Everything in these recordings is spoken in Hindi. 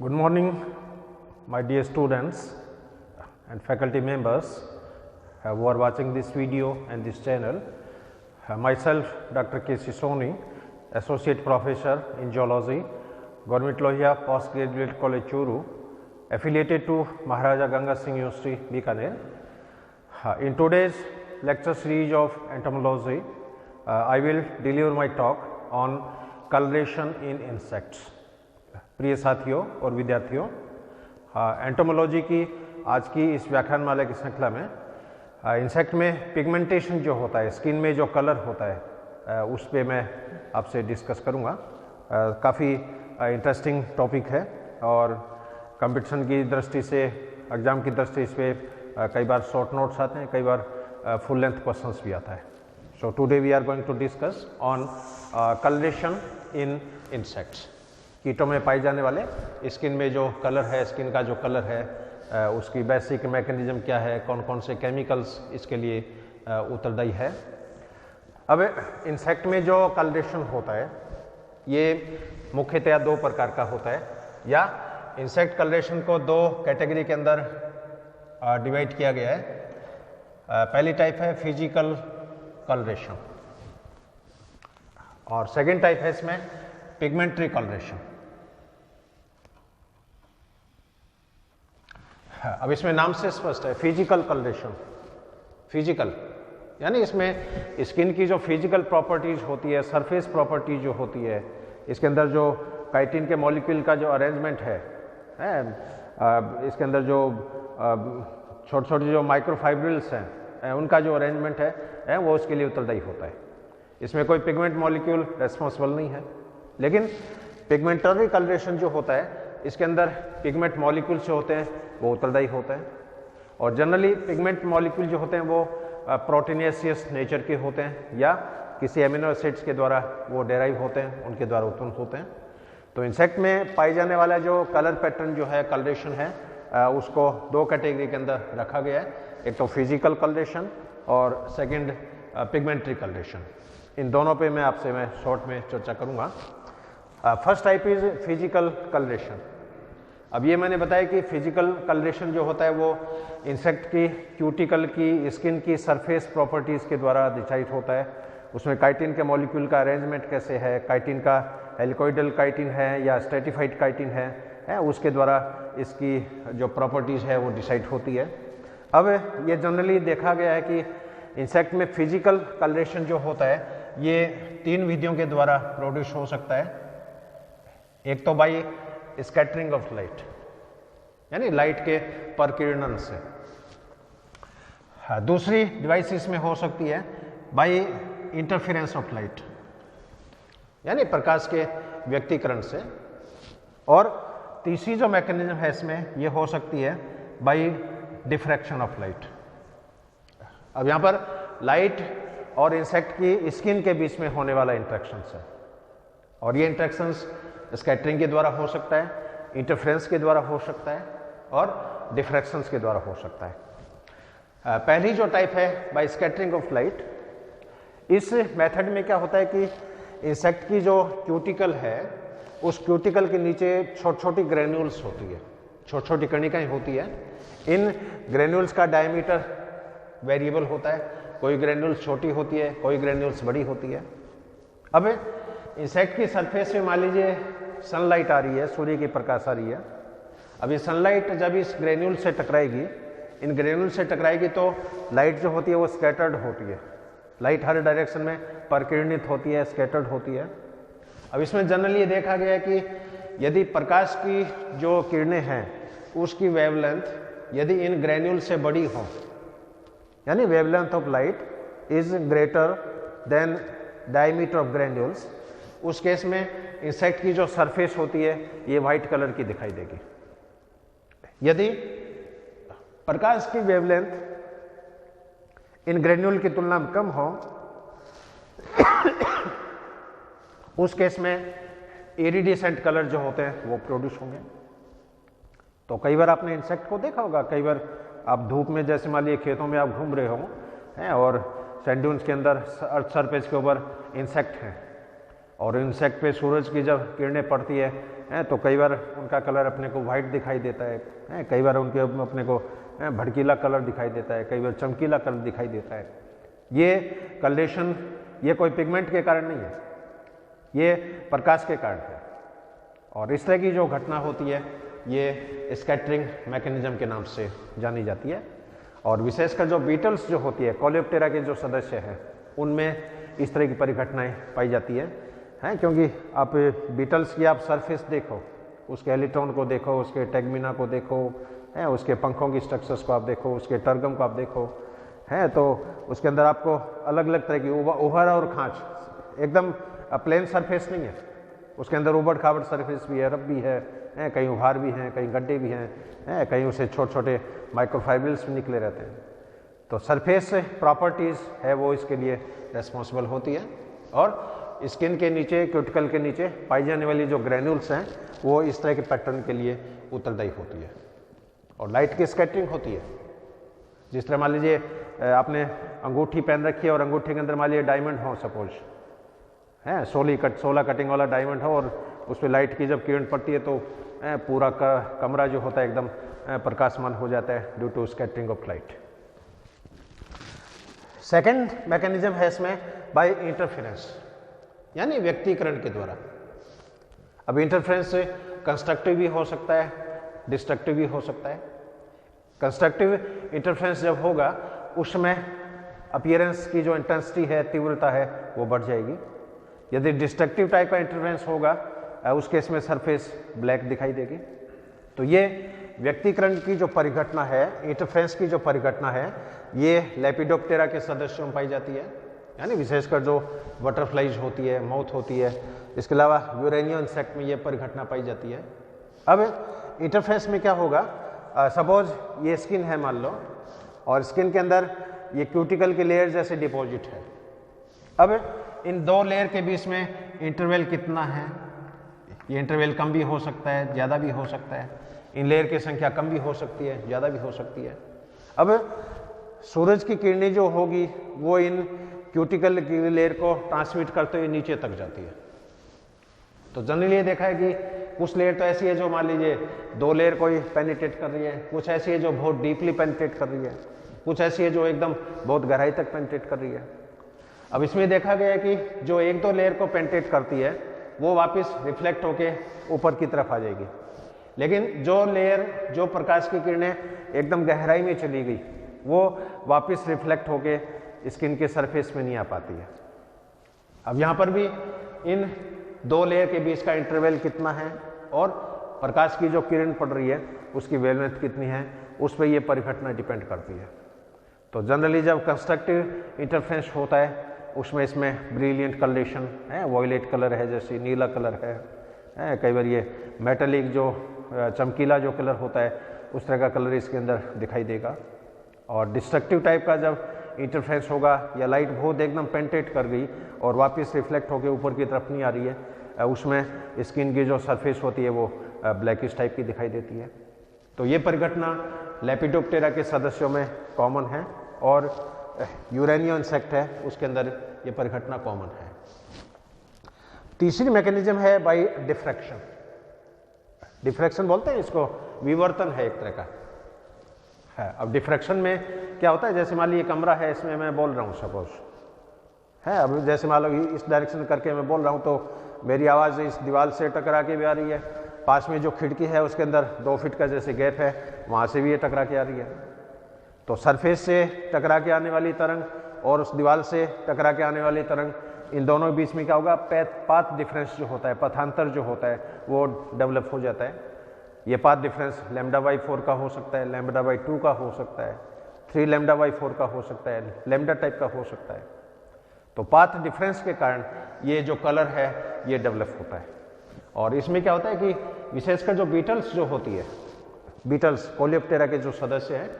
Good morning, my dear students and faculty members who are watching this video and this channel. Myself, Dr. K. Soni, Associate Professor in Geology, Government Lohia Postgraduate College, Churu, affiliated to Maharaja Ganga Singh University, Bikaner. In today's lecture series of entomology, I will deliver my talk on coloration in insects. प्रिय साथियों और विद्यार्थियों, एंटोमोलॉजी की आज की इस व्याख्यानमाला की श्रृंखला में इंसेक्ट में पिगमेंटेशन जो होता है, स्किन में जो कलर होता है, उस पे मैं आपसे डिस्कस करूँगा। काफ़ी इंटरेस्टिंग टॉपिक है और कंपटीशन की दृष्टि से, एग्ज़ाम की दृष्टि से कई बार शॉर्ट नोट्स आते हैं, कई बार फुल लेंथ क्वेश्चंस भी आता है। So today we are going to discuss on coloration in insects. कीटों में पाए जाने वाले स्किन में जो कलर है, स्किन का जो कलर है, उसकी बेसिक मैकेनिज्म क्या है, कौन कौन से केमिकल्स इसके लिए उत्तरदायी है। अब इंसेक्ट में जो कलरेशन होता है ये मुख्यतया दो प्रकार का होता है, या इंसेक्ट कलरेशन को दो कैटेगरी के अंदर डिवाइड किया गया है। पहली टाइप है फिजिकल कलरेशन और सेकेंड टाइप है इसमें पिगमेंट्री कलरेशन। अब इसमें नाम से स्पष्ट है, फिजिकल कलरेशन। फिजिकल यानी इसमें स्किन की जो फिजिकल प्रॉपर्टीज होती है, सरफेस प्रॉपर्टीज जो होती है, इसके अंदर जो काइटिन के मॉलिक्यूल का जो अरेंजमेंट है, इसके अंदर जो छोटे छोटे जो माइक्रोफाइब्रिल्स हैं, उनका जो अरेंजमेंट है वो उसके लिए उत्तरदायी होता है। इसमें कोई पिगमेंट मॉलिक्यूल रेस्पॉन्सिबल नहीं है, लेकिन पिगमेंटरी कलरेशन जो होता है इसके अंदर पिगमेंट मॉलिक्यूल्स जो होते हैं वो उत्तरदायी होते हैं। और जनरली पिगमेंट मॉलिक्यूल जो होते हैं वो प्रोटीनेशियस नेचर के होते हैं या किसी एमिनो एसिड्स के द्वारा वो डेराइव होते हैं, उनके द्वारा उत्पन्न होते हैं। तो इंसेक्ट में पाई जाने वाला जो कलर पैटर्न जो है, कलरेशन है, उसको दो कैटेगरी के अंदर रखा गया है। एक तो फिजिकल कलरेशन और सेकेंड पिगमेंट्री कलरेशन। इन दोनों पे मैं शॉर्ट में चर्चा करूँगा। First type is physical colouration. अब ये मैंने बताया कि फिजिकल कलरेशन जो होता है वो इंसेक्ट की क्यूटिकल की, स्किन की सरफेस प्रॉपर्टीज़ के द्वारा डिसाइड होता है। उसमें काइटिन के मॉलिक्यूल का अरेंजमेंट कैसे है, काइटिन का हेलिकोइडल काइटिन है या स्ट्रेटिफाइड काइटिन है, उसके द्वारा इसकी जो प्रॉपर्टीज़ है वो डिसाइड होती है। अब ये जनरली देखा गया है कि इंसेक्ट में फिजिकल कलरेशन जो होता है ये तीन विधियों के द्वारा प्रोड्यूस हो सकता है। एक तो बाई स्कैटरिंग ऑफ लाइट, यानी लाइट के प्रकीर्णन से। दूसरी डिवाइस इसमें हो सकती है बाई इंटरफेरेंस ऑफ लाइट, यानी प्रकाश के व्यक्तीकरण से। और तीसरी जो मैकेनिज्म है इसमें ये हो सकती है बाई डिफ्रैक्शन ऑफ लाइट। अब यहाँ पर लाइट और इंसेक्ट की स्किन के बीच में होने वाला इंटरेक्शंस है, और ये इंटरेक्शंस स्कैटरिंग के द्वारा हो सकता है, इंटरफेरेंस के द्वारा हो सकता है और डिफ्रैक्शंस के द्वारा हो सकता है। पहली जो टाइप है बाय स्कैटरिंग ऑफ लाइट, इस मेथड में क्या होता है कि इंसेक्ट की जो क्यूटिकल है उस क्यूटिकल के नीचे छोटी छोटी ग्रेन्यूल्स होती है, छोटी छोटी कणिकाएं होती है। इन ग्रेन्यूल्स का डायमीटर वेरिएबल होता है, कोई ग्रेन्यूल्स छोटी होती है, कोई ग्रेन्यूल्स बड़ी होती है। अब इंसेक्ट की सरफेस में मान लीजिए सनलाइट आ रही है, सूर्य की प्रकाश आ रही है। अब ये सनलाइट जब इस ग्रेन्यूल से टकराएगी, इन ग्रेन्यूल से टकराएगी तो लाइट जो होती है वो स्कैटर्ड होती है। लाइट हर डायरेक्शन में प्रकीर्णित होती है, स्कैटर्ड होती है। अब इसमें जनरली ये देखा गया है कि यदि प्रकाश की जो किरणें हैं उसकी वेवलेंथ यदि इन ग्रेन्यूल से बड़ी हो, यानी wavelength of light is greater than diameter of granules, उस केस में इंसेक्ट की जो सरफेस होती है ये वाइट कलर की दिखाई देगी। यदि प्रकाश की वेवलेंथ इन ग्रेन्यूल की तुलना में कम हो, उस केस में इरिडिसेंट कलर जो होते हैं वो प्रोड्यूस होंगे। तो कई बार आपने इंसेक्ट को देखा होगा, कई बार आप धूप में, जैसे मान लीजिए खेतों में आप घूम रहे हो हैं और सैंड ड्यून्स के अंदर अर्थ सरफेस के ऊपर इंसेक्ट हैं और इंसेक्ट पे सूरज की जब किरणें पड़ती है तो कई बार उनका कलर अपने को वाइट दिखाई देता है, कई बार उनके अपने को भड़कीला कलर दिखाई देता है, कई बार चमकीला कलर दिखाई देता है। ये कलरेशन ये कोई पिगमेंट के कारण नहीं है, ये प्रकाश के कारण है। और इस तरह की जो घटना होती है ये स्कैटरिंग मैकेनिज्म के नाम से जानी जाती है। और विशेषकर जो बीटल्स जो होती है, कोलेप्टेरा के जो सदस्य हैं, उनमें इस तरह की परिघटनाएं पाई जाती हैं, क्योंकि आप बीटल्स की आप सरफेस देखो, उसके एलिट्रॉन को देखो, उसके टैगमिना को देखो, उसके पंखों की स्ट्रक्चर्स को आप देखो, उसके टर्गम को आप देखो, तो उसके अंदर आपको अलग अलग तरह की उभर और खांच, एकदम प्लेन सरफेस नहीं है, उसके अंदर उबड़ खाबड़ सरफेस भी है, रब भी है, कहीं उभार भी हैं, कहीं गड्ढे भी हैं, कहीं उसे छोटे छोटे माइक्रोफाइब्रिल्स भी निकले रहते हैं। तो सरफेस प्रॉपर्टीज़ है वो इसके लिए रेस्पॉन्सिबल होती है। और स्किन के नीचे, क्यूटिकल के नीचे पाई जाने वाली जो ग्रैन्यूल्स हैं वो इस तरह के पैटर्न के लिए उत्तरदायी होती है। और लाइट की स्कैटरिंग होती है, जिस तरह मान लीजिए आपने अंगूठी पहन रखी है और अंगूठी के अंदर मान लीजिए डायमंड हो, सपोज 16 कटिंग वाला डायमंड हो, और उस पर लाइट की जब किरण पड़ती है तो पूरा कमरा जो होता है एकदम प्रकाशमान हो जाता है due to scattering of light. Second mechanism है इसमें बाय इंटरफेरेंस, यानी व्यक्तीकरण के द्वारा। अब इंटरफेरेंस कंस्ट्रक्टिव भी हो सकता है, डिस्ट्रक्टिव भी हो सकता है। कंस्ट्रक्टिव इंटरफेरेंस जब होगा उसमें अपीयरेंस की जो इंटेंसिटी है, तीव्रता है, वो बढ़ जाएगी। यदि डिस्ट्रक्टिव टाइप का इंटरफेरेंस होगा उस केस में सरफेस ब्लैक दिखाई देगी। तो ये व्यक्तीकरण की जो परिघटना है, इंटरफेरेंस की जो परिघटना है, ये लेपिडोप्टेरा के सदस्यों में पाई जाती है, यानी विशेषकर जो बटरफ्लाइज होती है, माउथ होती है, इसके अलावा यूरेनियो इंसेक्ट में ये परिघटना पाई जाती है। अब इंटरफेरेंस में क्या होगा, सपोज ये स्किन है मान लो, और स्किन के अंदर ये क्यूटिकल की लेयर जैसे डिपॉजिट है। अब इन दो लेयर के बीच में इंटरवल कितना है, ये इंटरवल कम भी हो सकता है, ज़्यादा भी हो सकता है। इन लेयर की संख्या कम भी हो सकती है, ज़्यादा भी हो सकती है। अब सूरज की किरणें जो होगी वो इन क्यूटिकल की लेयर को ट्रांसमिट करते हुए नीचे तक जाती है। तो जनरली ये देखा है कि कुछ लेयर तो ऐसी है जो मान लीजिए 2 लेयर को ही पेनिट्रेट कर रही है, कुछ ऐसी है जो बहुत डीपली पेनिट्रेट कर रही है, कुछ ऐसी है जो एकदम बहुत गहराई तक पेनिट्रेट कर रही है। अब इसमें देखा गया है कि जो 1-2 लेयर को पेनिट्रेट करती है वो वापस रिफ्लेक्ट होके ऊपर की तरफ आ जाएगी, लेकिन जो लेयर, जो प्रकाश की किरणें एकदम गहराई में चली गई, वो वापस रिफ्लेक्ट होके स्किन के सरफेस में नहीं आ पाती है। अब यहाँ पर भी इन 2 लेयर के बीच का इंटरवल कितना है और प्रकाश की जो किरण पड़ रही है उसकी वेवलेंथ कितनी है, उस पर यह परिघटना डिपेंड करती है। तो जनरली जब कंस्ट्रक्टिव इंटरफेरेंस होता है उसमें इसमें ब्रिलियंट कलरेशन है, वॉयलेट कलर है, जैसे नीला कलर है, कई बार ये मेटेलिक जो चमकीला जो कलर होता है उस तरह का कलर इसके अंदर दिखाई देगा। और डिस्ट्रक्टिव टाइप का जब इंटरफेरेंस होगा या लाइट बहुत एकदम पेंटेट कर गई और वापस रिफ्लेक्ट होकर ऊपर की तरफ नहीं आ रही है, उसमें स्किन की जो सरफेस होती है वो ब्लैकिश टाइप की दिखाई देती है। तो ये परिघटना लेपिडोप्टेरा के सदस्यों में कॉमन है और यूरेनियो इंसेक्ट है उसके अंदर ये परिघटना कॉमन है। तीसरी मैकेनिज्म है बाय डिफ्रैक्शन। डिफ्रैक्शन बोलते हैं इसको, विवर्तन है एक तरह का है। अब डिफ्रैक्शन में क्या होता है, जैसे मान लीजिए कमरा है, इसमें मैं बोल रहा हूँ सपोज है, अब जैसे मान लो इस डायरेक्शन करके मैं बोल रहा हूँ तो मेरी आवाज़ इस दीवार से टकरा के भी आ रही है, पास में जो खिड़की है उसके अंदर 2 फीट का जैसे गैप है वहाँ से भी ये टकरा के आ रही है। तो सरफेस से टकरा के आने वाली तरंग और उस दीवार से टकरा के आने वाली तरंग, इन दोनों के बीच में क्या होगा, पाथ डिफरेंस जो होता है, पथांतर जो होता है वो डेवलप हो जाता है। ये पाथ डिफरेंस λ/4 का हो सकता है, λ/2 का हो सकता है, 3 λ/4 का हो सकता है, लैम्डा टाइप का हो सकता है। तो पाथ डिफरेंस के कारण ये जो कलर है ये डेवलप होता है। और इसमें क्या होता है कि विशेषकर जो बीटल्स जो होती है, बीटल्स कोलेप्टेरा के जो सदस्य हैं,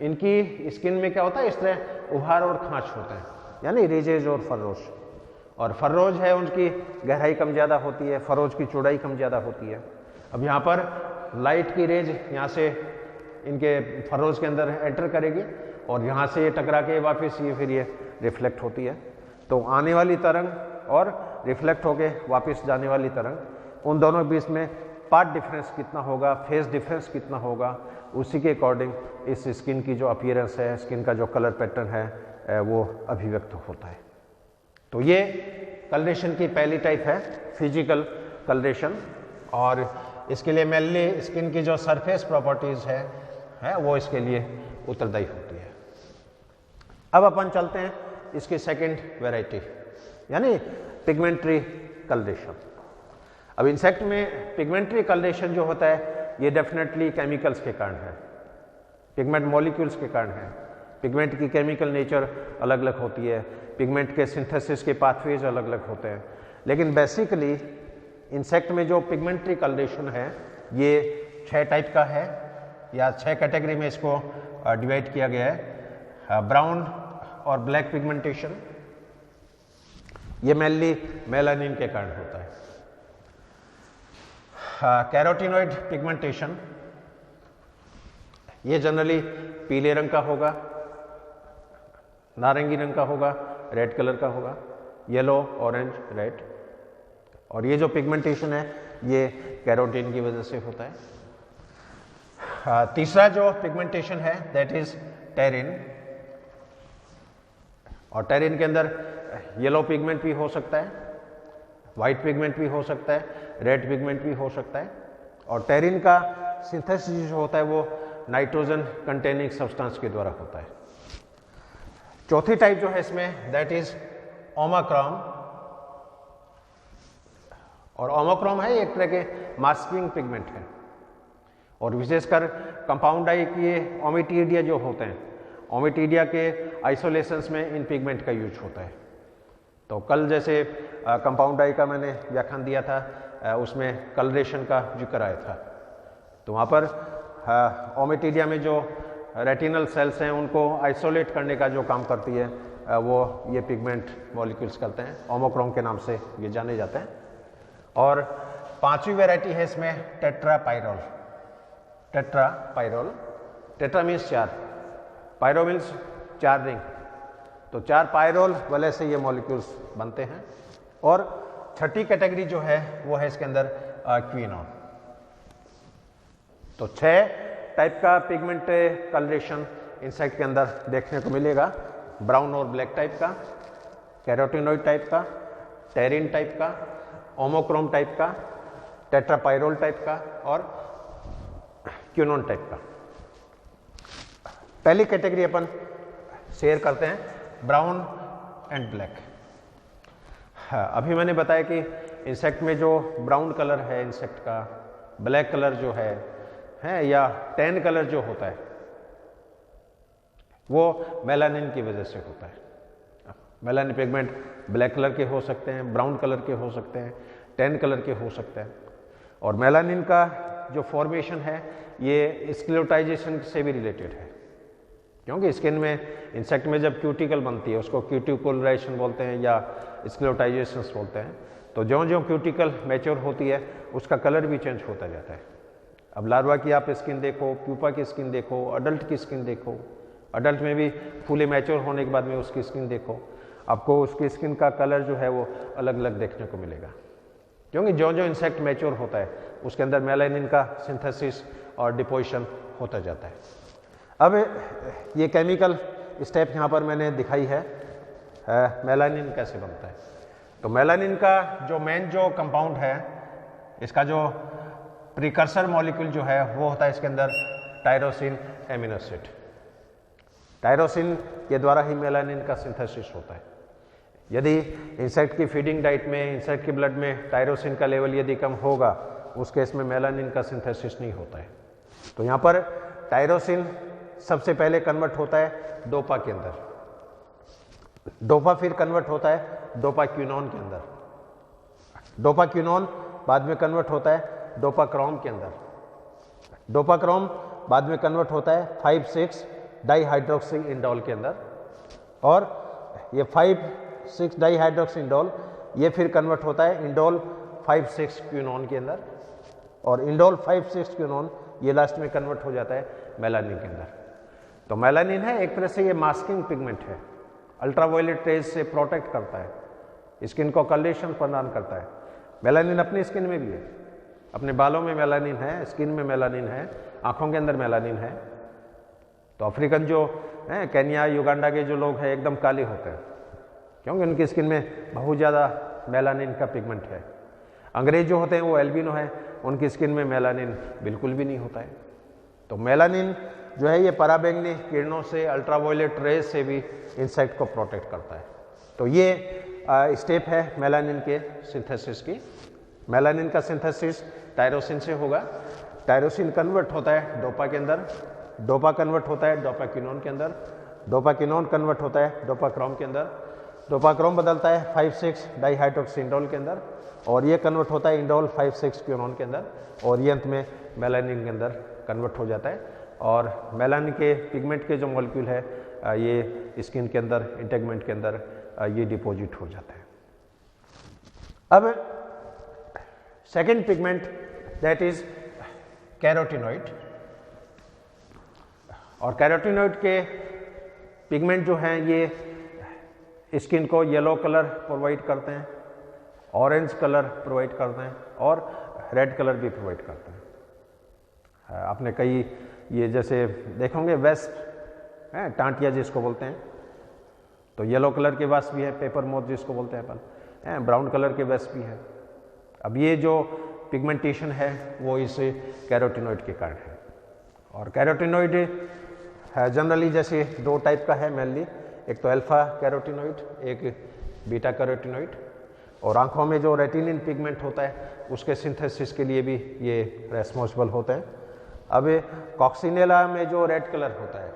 इनकी स्किन में क्या होता है, इस तरह उभार और खांच होते हैं, यानी रिजेज और फर्रोज। और फर्रोज है उनकी गहराई कम ज़्यादा होती है, फर्रोज की चौड़ाई कम ज़्यादा होती है। अब यहाँ पर लाइट की रेज यहाँ से इनके फर्रोज के अंदर एंटर करेगी और यहाँ से ये टकरा के वापस ये फिर ये रिफ्लेक्ट होती है। तो आने वाली तरंग और रिफ्लेक्ट होके वापस जाने वाली तरंग, उन दोनों के बीच में पाथ डिफरेंस कितना होगा, फेज डिफरेंस कितना होगा, उसी के अकॉर्डिंग इस स्किन की जो अपीयरेंस है, स्किन का जो कलर पैटर्न है वो अभिव्यक्त होता है। तो ये कलरेशन की पहली टाइप है फिजिकल कलरेशन, और इसके लिए मेनली स्किन की जो सरफेस प्रॉपर्टीज है वो इसके लिए उत्तरदायी होती है। अब अपन चलते हैं इसकी सेकंड वैरायटी यानी पिगमेंट्री कलरेशन। अब इंसेक्ट में पिगमेंट्री कलरेशन जो होता है ये डेफिनेटली केमिकल्स के कारण है, पिगमेंट मॉलिक्यूल्स के कारण है। पिगमेंट की केमिकल नेचर अलग अलग होती है, पिगमेंट के सिंथेसिस के पाथवेज अलग अलग होते हैं, लेकिन बेसिकली इंसेक्ट में जो पिगमेंट्री कलरेशन है ये 6 टाइप का है, या 6 कैटेगरी में इसको डिवाइड किया गया है। ब्राउन और ब्लैक पिगमेंटेशन, ये मेनली मेलानिन के कारण होता है। कैरोटिनॉइड पिगमेंटेशन, ये जनरली पीले रंग का होगा, नारंगी रंग का होगा, रेड कलर का होगा, येलो, ऑरेंज, रेड। और ये जो पिगमेंटेशन है ये कैरोटीन की वजह से होता है। तीसरा जो पिगमेंटेशन है दैट इज टेरिन, और टेरिन के अंदर येलो पिगमेंट भी हो सकता है, वाइट पिगमेंट भी हो सकता है, रेड पिगमेंट भी हो सकता है। और टेरिन का सिंथेसिस जो होता है वो नाइट्रोजन कंटेनिंग सब्सटेंस के द्वारा होता है। चौथी टाइप जो है इसमें दैट इज ओमोक्रोम, और ओमोक्रोम है एक तरह के मास्किंग पिगमेंट है, और विशेषकर कंपाउंड डाई के ओमेटिडिया जो होते हैं, ओमेटिडिया के आइसोलेशंस में इन पिगमेंट का यूज होता है। तो कल जैसे कंपाउंड डाई का मैंने व्याख्यान दिया था, उसमें कलरेशन का जिक्र आया था, तो वहाँ पर ओमेटिडिया में जो रेटिनल सेल्स हैं उनको आइसोलेट करने का जो काम करती है वो ये पिगमेंट मॉलिक्यूल्स करते हैं, ओमोक्रोम के नाम से ये जाने जाते हैं। और पांचवी वैरायटी है इसमें tetrapyrrole. Tetrapyrrole, tetra means 4, pyrro means 4 ring, तो 4 पायरोल वाले से ये मॉलिक्यूल्स बनते हैं। और छठी कैटेगरी जो है वो है इसके अंदर क्विनोन। तो 6 टाइप का पिगमेंट कलरेशन इंसेक्ट के अंदर देखने को मिलेगा, ब्राउन और ब्लैक टाइप का, कैरोटिनॉइड टाइप का, टेरिन टाइप का, ओमोक्रोम टाइप का, टेट्रापाइरोल टाइप का और क्विनोन टाइप का। पहली कैटेगरी अपन शेयर करते हैं ब्राउन एंड ब्लैक। हाँ, अभी मैंने बताया कि इंसेक्ट में जो ब्राउन कलर है इंसेक्ट का, ब्लैक कलर जो है या टैन कलर जो होता है वो मेलानिन की वजह से होता है। मेलानिन पिगमेंट ब्लैक कलर के हो सकते हैं, ब्राउन कलर के हो सकते हैं, टैन कलर के हो सकते हैं। और मेलानिन का जो फॉर्मेशन है ये स्क्लेरोटाइजेशन से भी रिलेटेड है, क्योंकि स्किन में इंसेक्ट में जब क्यूटिकल बनती है उसको क्यूटिकुलराइजेशन बोलते हैं या स्क्लेरोटाइजेशन बोलते हैं। तो ज्यों ज्यों क्यूटिकल मैच्योर होती है उसका कलर भी चेंज होता जाता है। अब लार्वा की आप स्किन देखो, प्यूपा की स्किन देखो, अडल्ट की स्किन देखो, अडल्ट में भी फुली मैच्योर होने के बाद में उसकी स्किन देखो, आपको उसकी स्किन का कलर जो है वो अलग अलग देखने को मिलेगा, क्योंकि जो जो इंसेक्ट मैच्योर होता है उसके अंदर मेलानिन का सिंथेसिस और डिपोजिशन होता जाता है। अब ये केमिकल स्टेप यहाँ पर मैंने दिखाई है मेलानिन कैसे बनता है। तो मेलानिन का जो मेन जो कंपाउंड है, इसका जो प्रिकर्सर मॉलिक्यूल जो है वो होता है इसके अंदर टायरोसिन एमिनो एसिड। टायरोसिन के द्वारा ही मेलानिन का सिंथेसिस होता है। यदि इंसेक्ट की फीडिंग डाइट में, इंसेक्ट के ब्लड में टायरोसिन का लेवल यदि कम होगा उस केस में मेलानिन का सिंथेसिस नहीं होता है। तो यहाँ पर टायरोसिन सबसे पहले कन्वर्ट होता है डोपा के अंदर, डोपा फिर कन्वर्ट होता है डोपा क्विनोन के अंदर, डोपा क्विनोन बाद में कन्वर्ट होता है डोपा क्रोम के अंदर, डोपा क्रोम बाद में कन्वर्ट होता है 5,6 डाईहाइड्रोक्सी इंडोल के अंदर, और ये 5,6 डाईहाइड्रोक्सी इंडोल ये फिर कन्वर्ट होता है इंडोल 5,6 क्विनोन के अंदर, और इंडोल 5,6 क्विनोन ये लास्ट में कन्वर्ट हो जाता है मेलानिन के अंदर। तो मेलानिन है एक तरह से ये मास्किंग पिगमेंट है, अल्ट्रावायलेट रेज से प्रोटेक्ट करता है, स्किन को कलरेशन प्रदान करता है। मेलानिन अपनी स्किन में भी है, अपने बालों में मेलानिन है, स्किन में मेलानिन है, आंखों के अंदर मेलानिन है। तो अफ्रीकन जो हैं, केन्या युगांडा के जो लोग हैं एकदम काले होते हैं क्योंकि उनकी स्किन में बहुत ज़्यादा मेलानिन का पिगमेंट है। अंग्रेज जो होते हैं वो एल्बिनो है, उनकी स्किन में मेलानिन बिल्कुल भी नहीं होता है। तो मेलानिन जो है ये पराबैंगनी किरणों से, अल्ट्रावायलेट रेज से भी इंसेक्ट को प्रोटेक्ट करता है। तो ये स्टेप है मेलानिन के सिंथेसिस की। मेलानिन का सिंथेसिस टायरोसिन से होगा। टायरोसिन कन्वर्ट होता है डोपा के अंदर, डोपा कन्वर्ट होता है डोपाकिनोन के अंदर, डोपाकिनोन कन्वर्ट होता है डोपाक्रोम के अंदर, डोपाक्रोम बदलता है 5,6 डाइहाइड्रोक्सिंडोल के अंदर, और ये कन्वर्ट होता है इंडोल 5,6 क्यूनोन के अंदर, और ये अंत में मेलानिन के अंदर कन्वर्ट हो जाता है। और मेलानिन के पिगमेंट के जो मॉलिक्यूल है ये स्किन के अंदर, इंटेगमेंट के अंदर ये डिपॉजिट हो जाता है। अब second pigment that is carotenoid. और कैरोटिनॉइड के पिगमेंट जो हैं ये स्किन को येलो कलर प्रोवाइड करते हैं, ऑरेंज कलर प्रोवाइड करते हैं और रेड कलर भी प्रोवाइड करते हैं। आपने कई ये जैसे देखोगे वेस्प है, टांटिया जिसको बोलते हैं, तो येलो कलर के वेस्प भी है, पेपर मोथ जिसको बोलते हैं अपन, ब्राउन कलर के वेस्प भी है। अब ये जो पिगमेंटेशन है वो इस कैरोटिनॉइड के कारण है। और कैरोटिनॉइड जनरली जैसे दो टाइप का है मेनली, एक तो अल्फा कैरोटिनॉइड, एक बीटा कैरोटिनॉइड। और आंखों में जो रेटिनिन पिगमेंट होता है उसके सिंथेसिस के लिए भी ये रेस्पॉन्सिबल होते हैं। अब कॉक्सिनेला में जो रेड कलर होता है,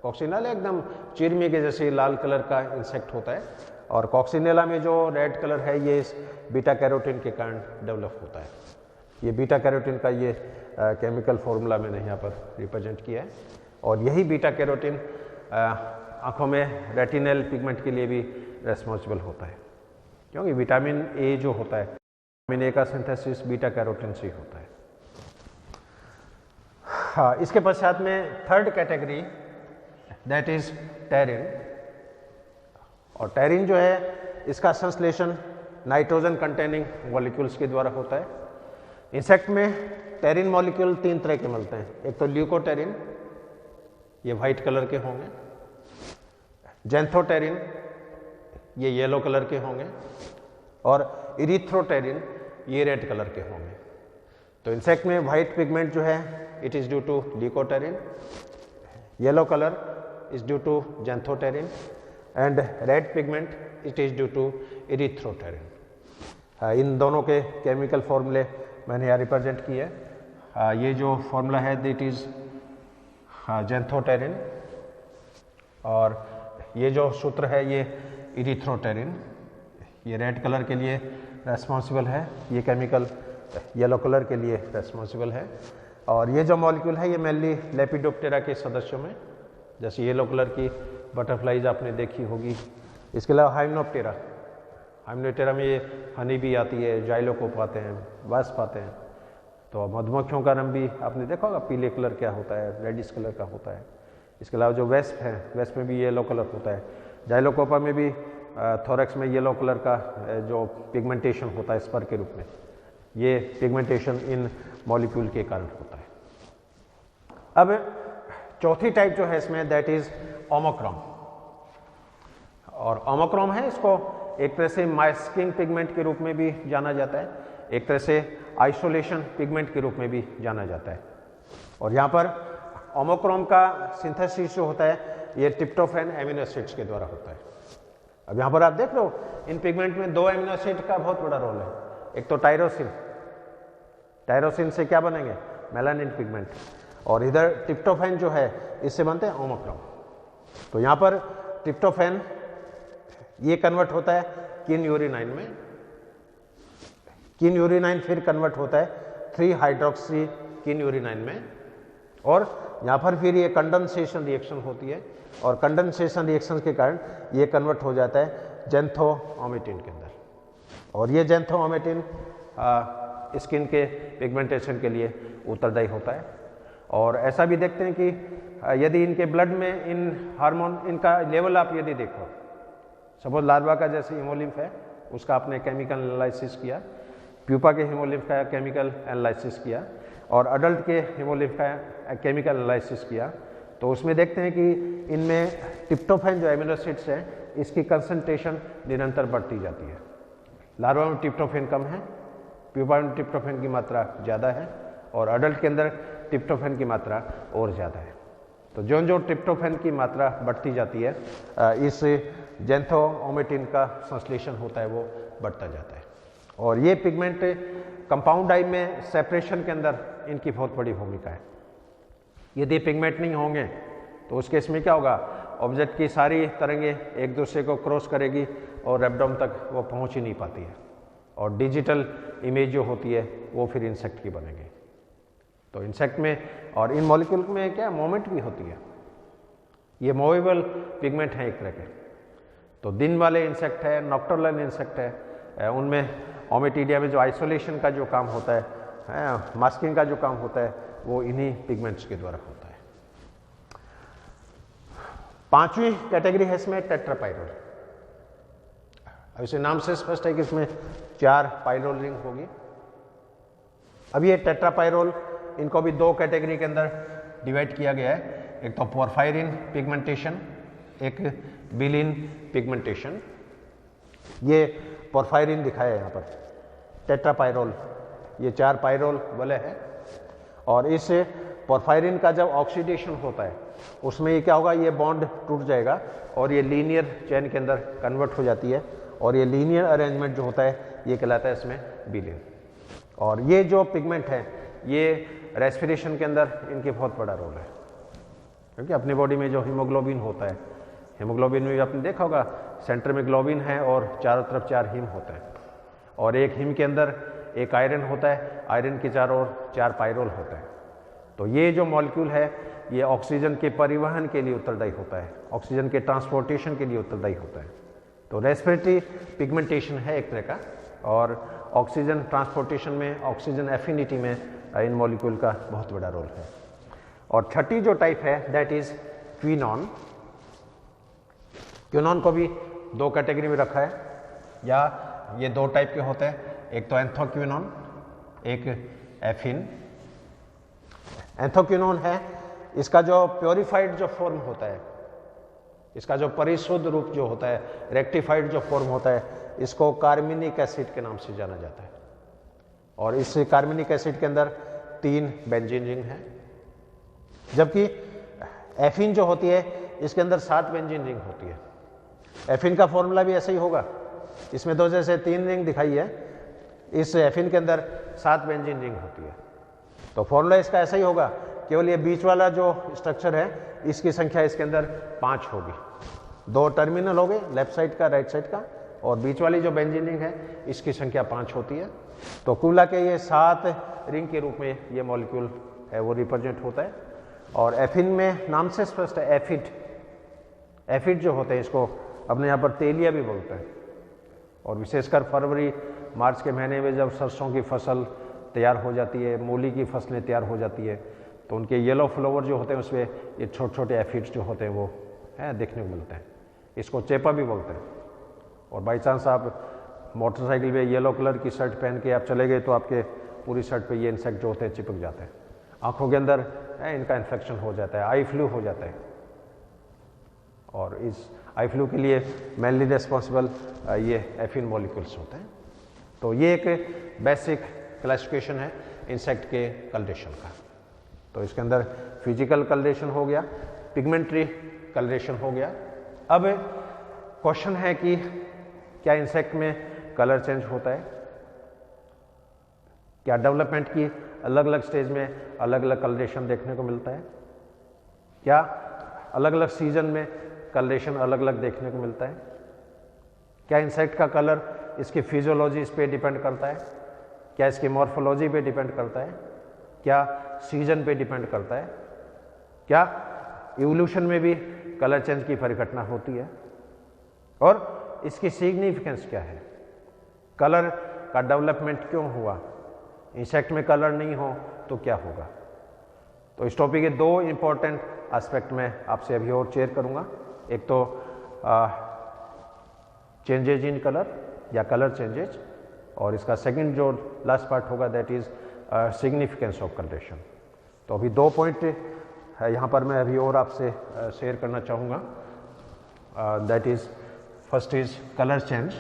कॉक्सिनेला एकदम चिरमी के जैसे लाल कलर का इंसेक्ट होता है, और कॉक्सिनेला में जो रेड कलर है ये इस बीटा कैरोटीन के कारण डेवलप होता है। ये बीटा कैरोटीन का ये केमिकल फॉर्मूला मैंने यहाँ पर रिप्रेजेंट किया है। और यही बीटा कैरोटीन आँखों में रेटिनल पिगमेंट के लिए भी रेस्पॉन्सिबल होता है, क्योंकि विटामिन ए जो होता है, विटामिन ए का सिंथेसिस बीटा कैरोटीन से ही होता है। हाँ, इसके पश्चात में थर्ड कैटेगरी दैट इज टेरिन। और टेरिन जो है इसका संश्लेषण नाइट्रोजन कंटेनिंग मॉलिक्यूल्स के द्वारा होता है। इंसेक्ट में टेरिन मॉलिक्यूल तीन तरह के मिलते हैं। एक तो ल्यूकोटेरिन, ये वाइट कलर के होंगे, जेंथोटेरिन, ये येलो कलर के होंगे, और इरिथ्रोटेरिन, ये रेड कलर के होंगे। तो इंसेक्ट में वाइट पिगमेंट जो है it is due to leucopterin, yellow colour is due to xanthopterin, and red pigment it is due to erythropterin. इन दोनों के केमिकल फॉर्मूले मैंने यहाँ रिप्रेजेंट किए। ये जो फॉर्मूला है दैट इज जेंथोटेरिन, और ये जो सूत्र है ये इरिथ्रोटेरिन। ये रेड कलर के लिए रेस्पॉन्सिबल है, ये केमिकल येलो कलर के लिए रेस्पॉन्सिबल है। और ये जो मॉलिक्यूल है ये मेनली लेपिडोप्टेरा के सदस्यों में, जैसे येलो कलर की बटरफ्लाइज आपने देखी होगी। इसके अलावा हाइमेनोप्टेरा, हाइमेनोप्टेरा में ये हनी भी आती है, जाइलोकोप आते हैं, वास्प आते हैं। तो मधुमक्खियों का रंग भी आपने देखा होगा, पीले कलर क्या होता है, रेडिश कलर का होता है। इसके अलावा जो वेस्प है, वेस्प में भी येलो कलर होता है। जाइलोकोपा में भी थोरैक्स में येलो कलर का जो पिगमेंटेशन होता है स्पर के रूप में, ये पिगमेंटेशन इन मॉलिक्यूल के कारण होता है। अब चौथी टाइप जो है इसमें दैट इज ओमोक्रोम। और ओमोक्रोम है, इसको एक तरह से मास्किंग पिगमेंट के रूप में भी जाना जाता है, एक तरह से आइसोलेशन पिगमेंट के रूप में भी जाना जाता है। और यहाँ पर ओमोक्रोम का सिंथेसिस जो होता है ये ट्रिप्टोफैन एमिनो एसिड्स के द्वारा होता है। अब यहाँ पर आप देख लो इन पिगमेंट में दो एमिनो एसिड का बहुत बड़ा रोल है। एक तो टायरोसिन, टायरोसिन से क्या बनेंगे, मेलानिन पिगमेंट, और इधर ट्रिप्टोफैन जो है इससे बनते हैं ओमोक्रोम। तो यहाँ पर ट्रिप्टोफैन ये कन्वर्ट होता है किन यूरिनाइन में, किन यूरिनाइन फिर कन्वर्ट होता है 3 हाइड्रोक्सी किन यूरिनाइन में, और यहाँ पर फिर ये कंडेंसेशन रिएक्शन होती है, और कंडेंसेशन रिएक्शन के कारण ये कन्वर्ट हो जाता है जेंथोओमेटिन के अंदर। और ये जेंथोओमेटिन स्किन के पिगमेंटेशन के लिए उत्तरदायी होता है। और ऐसा भी देखते हैं कि यदि इनके ब्लड में इन हार्मोन इनका लेवल आप यदि देखो, सपोज लार्वा का जैसे इमोलिम्फ है उसका आपने केमिकल एनालिसिस किया, प्यूपा के हीमोलिम्फ का केमिकल एनालिसिस किया और अडल्ट के हीमोलिम्फ का केमिकल एनालिसिस किया, तो उसमें देखते हैं कि इनमें ट्रिप्टोफैन जो एमिनो एसिड्स है इसकी कंसंट्रेशन निरंतर बढ़ती जाती है। लार्वा में ट्रिप्टोफैन कम है, प्यूपा में ट्रिप्टोफैन की मात्रा ज़्यादा है और अडल्ट के अंदर ट्रिप्टोफैन की मात्रा और ज़्यादा है। तो जो जो ट्रिप्टोफैन की मात्रा बढ़ती जाती है इस ज़ैंथोओमेटिन का संश्लेषण होता है वो बढ़ता जाता है। और ये पिगमेंट कंपाउंड डाई में सेपरेशन के अंदर इनकी बहुत बड़ी भूमिका है। यदि पिगमेंट नहीं होंगे तो उस केस में क्या होगा, ऑब्जेक्ट की सारी तरंगें एक दूसरे को क्रॉस करेगी और रेबडोम तक वो पहुंच ही नहीं पाती है और डिजिटल इमेज जो होती है वो फिर इंसेक्ट की बनेगी। तो इंसेक्ट में और इन मॉलिक्यूल में क्या मोमेंट भी होती है, ये मूवेबल पिगमेंट है एक तरह के। तो दिन वाले इंसेक्ट है, नॉक्टर्नल इंसेक्ट है, उनमें ओमेटिडिया में जो आइसोलेशन का जो काम होता है, मास्किंग का जो काम होता है वो इन्हीं पिगमेंट्स के द्वारा होता है। पांचवी कैटेगरी है इसमें टेट्रापाइरोल। अब इसे नाम से स्पष्ट है कि इसमें 4 पाइरोल रिंग होगी। अब ये टेट्रापाइरोल इनको भी 2 कैटेगरी के अंदर डिवाइड किया गया है, एक तो पोरफायरिन पिगमेंटेशन, एक बिलिन पिगमेंटेशन। ये पोरफायरिन दिखाया है यहाँ पर, टेट्रापाइरोल ये 4 पाइरोल वाले हैं। और इस पोरफायरिन का जब ऑक्सीडेशन होता है उसमें ये क्या होगा, ये बॉन्ड टूट जाएगा और ये लीनियर चेन के अंदर कन्वर्ट हो जाती है और ये लीनियर अरेंजमेंट जो होता है ये कहलाता है इसमें बिलिन। और ये जो पिगमेंट है ये रेस्पिरेशन के अंदर इनकी बहुत बड़ा रोल है, क्योंकि अपनी बॉडी में जो हीमोग्लोबिन होता है, हीमोग्लोबिन में भी आपने देखा होगा सेंटर में ग्लोबिन है और चारों तरफ 4 हिम होते हैं और एक हिम के अंदर एक आयरन होता है, आयरन के चारों ओर 4 पाइरोल होते हैं। तो ये जो मॉलिक्यूल है ये ऑक्सीजन के परिवहन के लिए उत्तरदायी होता है, ऑक्सीजन के ट्रांसपोर्टेशन के लिए उत्तरदायी होता है। तो रेस्पिरेटरी पिगमेंटेशन है एक तरह का, और ऑक्सीजन ट्रांसपोर्टेशन में, ऑक्सीजन एफिनिटी में इन मॉलिक्यूल का बहुत बड़ा रोल है। और छठी जो टाइप है दैट इज क्विनॉन। क्विनॉन को भी 2 कैटेगरी में रखा है, या ये 2 टाइप के होते हैं, एक तो एंथोक्विनॉन, एक एफिन। एंथोक्विनॉन है, इसका जो प्योरीफाइड जो फॉर्म होता है, इसका जो परिशुद्ध रूप जो होता है, रेक्टिफाइड जो फॉर्म होता है, इसको कार्बनिक एसिड के नाम से जाना जाता है। और इस कार्बनिक एसिड के अंदर 3 बेंजीन रिंग है, जबकि एफिन जो होती है इसके अंदर 7 बेंजीन रिंग होती है। एफिन का फॉर्मूला भी ऐसा ही होगा, इसमें तो जैसे 3 रिंग दिखाई है, इस एफिन के अंदर 7 बेंजीन रिंग होती है। तो फॉर्मूला इसका ऐसा ही होगा, केवल ये बीच वाला जो स्ट्रक्चर है इसकी संख्या इसके अंदर 5 होगी। 2 टर्मिनल हो गए, लेफ्ट साइड का, राइट साइड का, और बीच वाली जो बेंजीन रिंग है इसकी संख्या 5 होती है। तो कुल मिला के ये 7 रिंग के रूप में ये मॉलिक्यूल है वो रिप्रेजेंट होता है। और एफिन में नाम से स्पष्ट है, एफिड। एफिड जो होते हैं इसको अपने यहाँ पर तेलिया भी बोलते हैं। और विशेषकर फरवरी मार्च के महीने में जब सरसों की फसल तैयार हो जाती है, मूली की फसलें तैयार हो जाती है, तो उनके येलो फ्लावर जो होते हैं उसमें ये छोटे छोटे एफिड्स जो होते हैं वो देखने को मिलते हैं। इसको चेपा भी बोलते हैं। और बाई चांस आप मोटरसाइकिल पे येलो कलर की शर्ट पहन के आप चले गए तो आपके पूरी शर्ट पे ये इंसेक्ट जो होते हैं चिपक जाते हैं। आँखों के अंदर इनका इन्फेक्शन हो जाता है, आई फ्लू हो जाता है। और इस आई फ्लू के लिए मेनली रिस्पॉन्सिबल ये एफिन मॉलिक्यूल्स होते हैं। तो ये एक बेसिक क्लासिफिकेशन है इंसेक्ट के कलरेशन का। तो इसके अंदर फिजिकल कलरेशन हो गया, पिगमेंट्री कलरेशन हो गया। अब क्वेश्चन है कि क्या इंसेक्ट में कलर चेंज होता है? क्या डेवलपमेंट की अलग अलग स्टेज में अलग अलग कलरेशन देखने को मिलता है? क्या अलग अलग सीजन में कलरेशन अलग अलग देखने को मिलता है? क्या इंसेक्ट का कलर इसकी फिजियोलॉजी इस पे डिपेंड करता है? क्या इसकी मॉर्फोलॉजी पे डिपेंड करता है? क्या सीजन पे डिपेंड करता है? क्या इवोल्यूशन में भी कलर चेंज की परिघटना होती है? और इसकी सिग्निफिकेंस क्या है? कलर का डेवलपमेंट क्यों हुआ? इंसेक्ट में कलर नहीं हो तो क्या होगा? तो इस टॉपिक के 2 इंपॉर्टेंट एस्पेक्ट में आपसे अभी और शेयर करूंगा। एक तो चेंजेज इन कलर या कलर चेंजेज, और इसका सेकंड जो लास्ट पार्ट होगा that is significance of colouration. तो अभी 2 पॉइंट है यहाँ पर मैं अभी और आपसे शेयर करना चाहूँगा, that is first is colour change,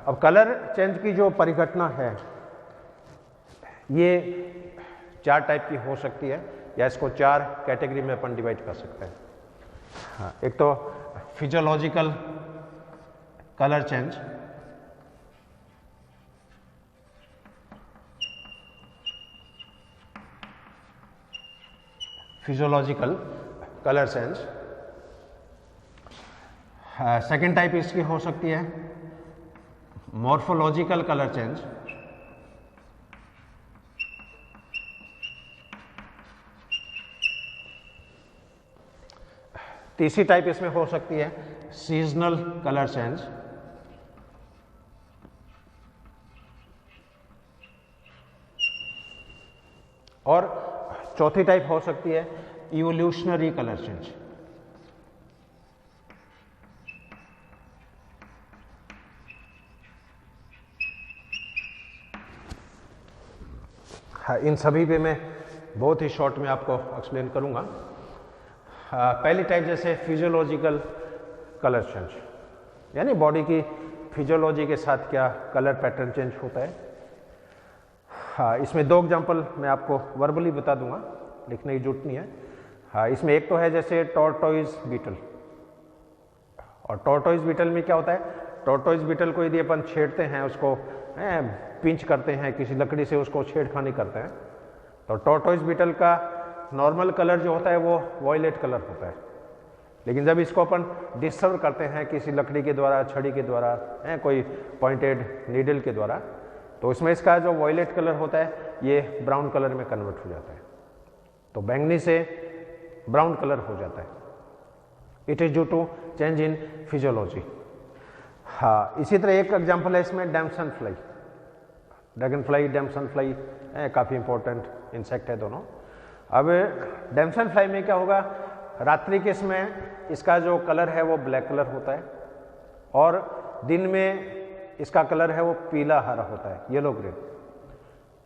अब कलर चेंज की जो परिघटना है ये 4 टाइप की हो सकती है, या इसको 4 कैटेगरी में अपन डिवाइड कर सकते हैं। हाँ, एक तो physiological colour change, physiological colour change. Second type इसकी हो सकती है मॉर्फोलॉजिकल कलर चेंज, तीसरी टाइप इसमें हो सकती है सीजनल कलर चेंज, और चौथी टाइप हो सकती है इवोल्यूशनरी कलर चेंज। हाँ, इन सभी पे मैं बहुत ही शॉर्ट में आपको एक्सप्लेन करूंगा। पहली टाइप जैसे फिजियोलॉजिकल कलर चेंज, यानी बॉडी की फिजियोलॉजी के साथ क्या कलर पैटर्न चेंज होता है। हाँ, इसमें 2 एग्जांपल मैं आपको वर्बली बता दूंगा, लिखने की जरूरत नहीं है। हाँ, इसमें एक तो है जैसे टॉर्टोइज बीटल, और टॉर्टोइज बीटल में क्या होता है, टॉर्टोइज बीटल को यदि अपन छेड़ते हैं, उसको पिंच करते हैं किसी लकड़ी से, उसको छेड़खानी करते हैं, तो टॉर्टोइज बीटल का नॉर्मल कलर जो होता है वो वॉयलेट कलर होता है। लेकिन जब इसको अपन डिस्टर्ब करते हैं किसी लकड़ी के द्वारा, छड़ी के द्वारा, कोई पॉइंटेड नीडल के द्वारा, तो इसमें इसका जो वॉयलेट कलर होता है ये ब्राउन कलर में कन्वर्ट हो जाता है, तो बैंगनी से ब्राउन कलर हो जाता है। It is due to change in physiology. हाँ, इसी तरह एक एग्जांपल है इसमें damselfly, dragonfly, damselfly काफ़ी इंपॉर्टेंट इंसेक्ट है दोनों। अब डैमसन फ्लाई में क्या होगा, रात्रि के समय इसका जो कलर है वो ब्लैक कलर होता है, और दिन में इसका कलर है वो पीला हरा होता है, येलो ग्रीन।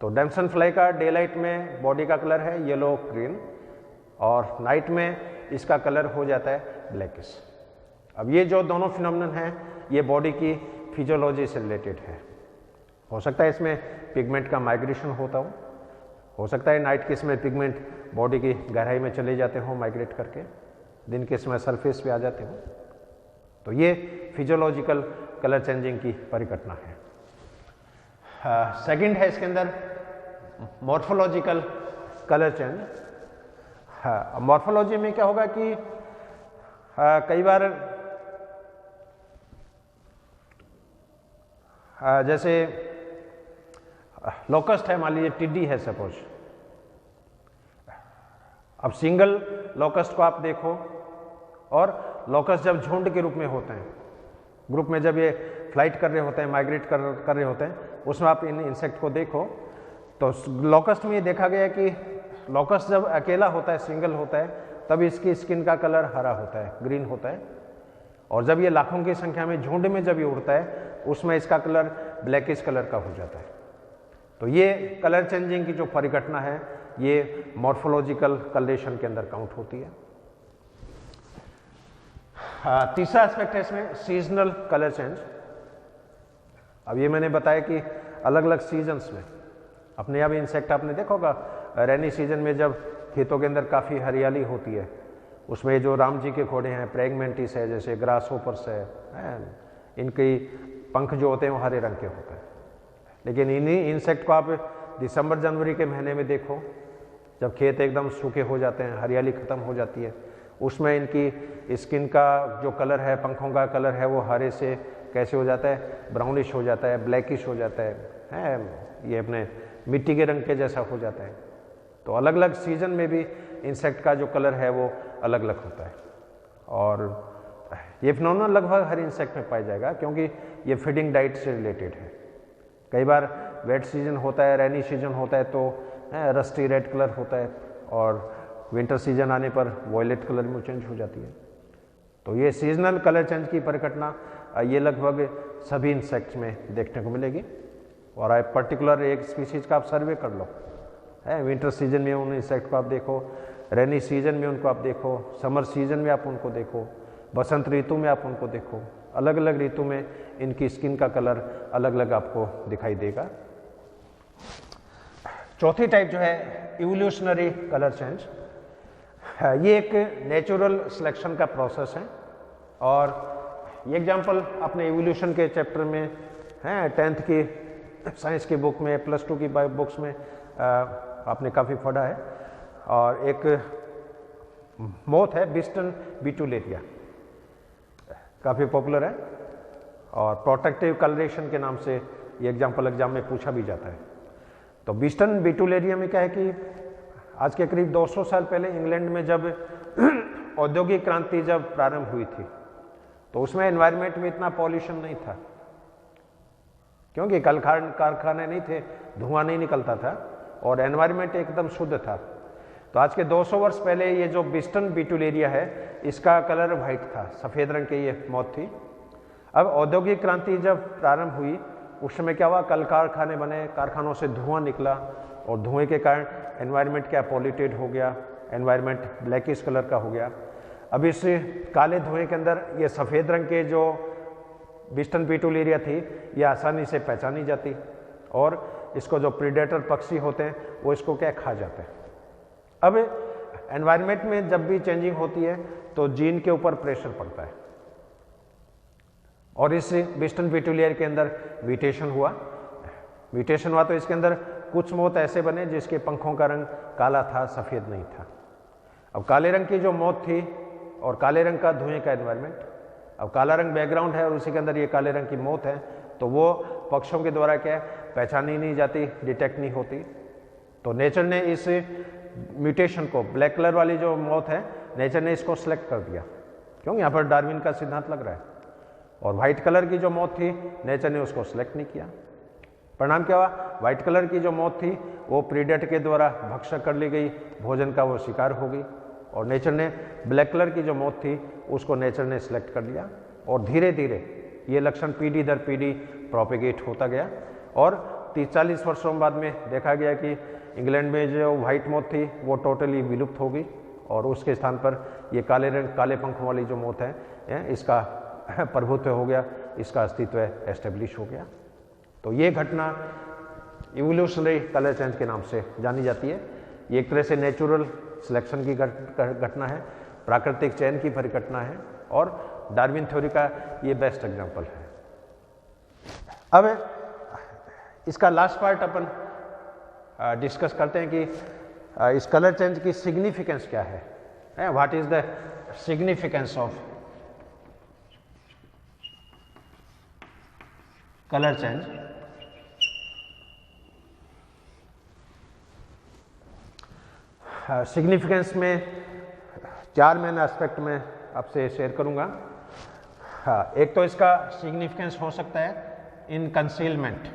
तो डैमसन फ्लाई का डे लाइट में बॉडी का कलर है येलो ग्रीन, और नाइट में इसका कलर हो जाता है ब्लैकिश। अब ये जो दोनों फिनोमिनन हैं ये बॉडी की फिजियोलॉजी से रिलेटेड है। हो सकता है इसमें पिगमेंट का माइग्रेशन होता हो सकता है नाइट के समय पिगमेंट बॉडी की गहराई में चले जाते हो माइग्रेट करके, दिन के समय सरफेस पे आ जाते हो। तो ये फिजियोलॉजिकल कलर चेंजिंग की परिघटना है। सेकंड है इसके अंदर मॉर्फोलॉजिकल कलर चेंज। मॉर्फोलॉजी में क्या होगा कि कई बार जैसे लोकस्ट है, मान लीजिए टिड्डी है सपोज, अब सिंगल लोकस्ट को आप देखो, और लोकस्ट जब झुंड के रूप में होते हैं, ग्रुप में जब ये फ्लाइट कर रहे होते हैं, माइग्रेट कर रहे होते हैं, उसमें आप इन इंसेक्ट को देखो, तो लोकस्ट में ये देखा गया है कि लोकस्ट जब अकेला होता है, सिंगल होता है, तब इसकी स्किन का कलर हरा होता है, ग्रीन होता है, और जब ये लाखों की संख्या में झुंड में जब ये उड़ता है उसमें इसका कलर ब्लैकिश कलर का हो जाता है। तो ये कलर चेंजिंग की जो परिघटना है ये मॉर्फोलॉजिकल कलरेशन के अंदर काउंट होती है। तीसरा एस्पेक्ट है इसमें सीजनल कलर चेंज। अब ये मैंने बताया कि अलग अलग सीजन्स में अपने यहाँ भी इंसेक्ट आपने देखा होगा, रेनी सीजन में जब खेतों के अंदर काफ़ी हरियाली होती है, उसमें जो राम जी के घोड़े हैं, प्रेगमेंटिस है, जैसे ग्रास होपर्स है, इनके पंख जो होते हैं वो हरे रंग के होते हैं। लेकिन इन्हीं इंसेक्ट को आप दिसंबर जनवरी के महीने में देखो, जब खेत एकदम सूखे हो जाते हैं, हरियाली ख़त्म हो जाती है, उसमें इनकी स्किन का जो कलर है, पंखों का कलर है, वो हरे से कैसे हो जाता है, ब्राउनिश हो जाता है, ब्लैकिश हो जाता है, ये अपने मिट्टी के रंग के जैसा हो जाता है। तो अलग अलग सीजन में भी इंसेक्ट का जो कलर है वो अलग अलग होता है, और ये फिनोमेनन लगभग हर इंसेक्ट में पाया जाएगा क्योंकि ये फीडिंग डाइट से रिलेटेड है। कई बार वेट सीजन होता है, रेनी सीजन होता है तो रस्टी रेड कलर होता है, और विंटर सीजन आने पर वॉयलेट कलर में चेंज हो जाती है। तो ये सीजनल कलर चेंज की परिघटना ये लगभग सभी इंसेक्ट्स में देखने को मिलेगी। और आप पर्टिकुलर एक स्पीसीज का आप सर्वे कर लो, है विंटर सीजन में उन इंसेक्ट को आप देखो, रेनी सीजन में उनको आप देखो, समर सीजन में आप उनको देखो, बसंत ऋतु में आप उनको देखो, अलग अलग ऋतु में इनकी स्किन का कलर अलग अलग आपको दिखाई देगा। चौथी टाइप जो है इवोल्यूशनरी कलर चेंज, ये एक नेचुरल सिलेक्शन का प्रोसेस है। और ये एग्जांपल अपने इवोल्यूशन के चैप्टर में है, 10th की साइंस की बुक में, +2 की बुक्स में आपने काफ़ी पढ़ा है। और एक मोथ है बिस्टन बिटुलेरिया, काफ़ी पॉपुलर है और प्रोटेक्टिव कलरेशन के नाम से ये एग्जाम में पूछा भी जाता है। तो बिस्टन बिटुलेरिया में क्या है कि आज के करीब 200 साल पहले इंग्लैंड में जब औद्योगिक क्रांति जब प्रारंभ हुई थी तो उसमें एनवायरनमेंट में इतना पॉल्यूशन नहीं था, क्योंकि कल कारखाने नहीं थे, धुआं नहीं निकलता था और एनवायरनमेंट एकदम शुद्ध था। तो आज के 200 वर्ष पहले ये जो बिस्टन बिटुलेरिया है इसका कलर वाइट था, सफ़ेद रंग की ये मौत थी। अब औद्योगिक क्रांति जब प्रारंभ हुई उस समय क्या हुआ, कल कारखाने बने, कारखानों से धुआं निकला और धुएं के कारण एनवायरनमेंट क्या पॉल्यूटेड हो गया, एनवायरनमेंट ब्लैकिश कलर का हो गया। अब इस काले धुएं के अंदर ये सफ़ेद रंग के जो बिस्टन बिटुलेरिया थी ये आसानी से पहचानी जाती और इसको जो प्रीडेटर पक्षी होते हैं वो इसको क्या खा जाते हैं। अब एनवायरनमेंट में जब भी चेंजिंग होती है तो जीन के ऊपर प्रेशर पड़ता है और इस बिस्टन बिटुलेरिया के अंदर म्यूटेशन हुआ तो इसके अंदर कुछ मोथ ऐसे बने जिसके पंखों का रंग काला था, सफ़ेद नहीं था। अब काले रंग की जो मोथ थी और काले रंग का धुएं का एनवायरनमेंट, अब काला रंग बैकग्राउंड है और उसी के अंदर ये काले रंग की मोथ है, तो वो पक्षियों के द्वारा क्या पहचानी नहीं जाती, डिटेक्ट नहीं होती। तो नेचर ने इस म्यूटेशन को, ब्लैक कलर वाली जो मोथ है, नेचर ने इसको सेलेक्ट कर दिया, क्योंकि यहाँ पर डार्विन का सिद्धांत लग रहा है। और वाइट कलर की जो मोथ थी नेचर ने उसको सेलेक्ट नहीं किया। परिणाम क्या हुआ, वाइट कलर की जो मोथ थी वो प्रीडेटर के द्वारा भक्षक कर ली गई, भोजन का वो शिकार हो गई। और नेचर ने ब्लैक कलर की जो मोथ थी उसको नेचर ने सेलेक्ट कर लिया और धीरे धीरे ये लक्षण पीढ़ी दर पीढ़ी प्रोपेगेट होता गया। और 30-40 वर्षों बाद में देखा गया कि इंग्लैंड में जो वाइट मोथ थी वो टोटली विलुप्त हो गई और उसके स्थान पर ये काले पंखों वाली जो मोथ है इसका प्रभुत्व हो गया, इसका अस्तित्व एस्टेब्लिश हो गया। तो ये घटना इवोल्यूशनरी कलर चेंज के नाम से जानी जाती है। ये एक तरह से नेचुरल सिलेक्शन की घटना है, प्राकृतिक चयन की परिघटना है और डार्विन थ्योरी का ये बेस्ट एग्जांपल है। अब इसका लास्ट पार्ट अपन डिस्कस करते हैं कि इस कलर चेंज की सिग्निफिकेंस क्या है, what is the significance of colour change. Significance में 4 मेन एस्पेक्ट में आपसे शेयर करूंगा। एक तो इसका सिग्निफिकेंस हो सकता है इन कंसीलमेंट,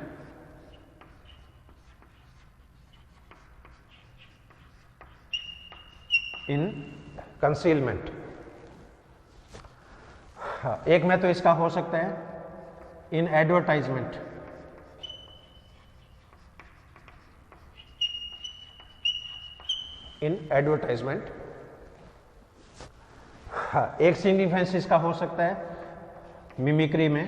एक में तो इसका हो सकता है इन एडवर्टाइजमेंट, एक सिग्निफिकेंस इसका हो सकता है मिमिक्री में,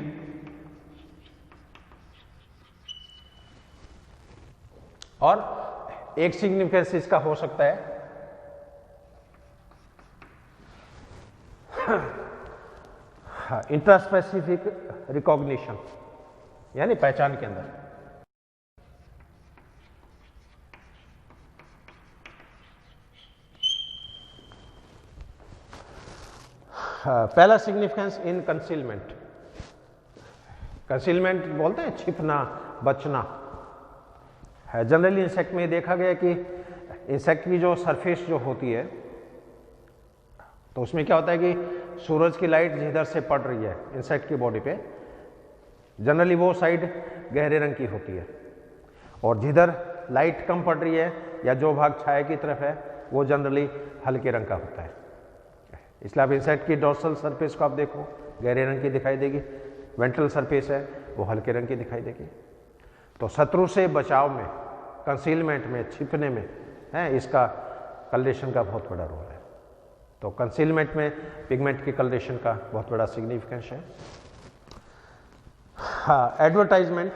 और एक सिग्निफिकेंस इसका हो सकता है इंट्रास्पेसिफिक रिकॉग्निशन, यानी पहचान के अंदर। पहला सिग्निफिकेंस इन कंसीलमेंट। कंसीलमेंट बोलते हैं छिपना, बचना। जनरली इंसेक्ट में देखा गया कि इंसेक्ट की जो सरफेस जो होती है तो उसमें क्या होता है कि सूरज की लाइट जिधर से पड़ रही है इंसेक्ट की बॉडी पे, जनरली वो साइड गहरे रंग की होती है, और जिधर लाइट कम पड़ रही है या जो भाग छाया की तरफ है वो जनरली हल्के रंग का होता है। इसलिए आप इंसेक्ट की डोर्सल सरफेस को आप देखो, गहरे रंग की दिखाई देगी, वेंट्रल सरफेस है वो हल्के रंग की दिखाई देगी। तो शत्रु से बचाव में, कंसीलमेंट में, छिपने में है इसका कलरेशन का बहुत बड़ा रोल है। तो कंसीलमेंट में पिगमेंट की कलरेशन का बहुत बड़ा सिग्निफिकेंस है। हाँ, एडवर्टाइजमेंट।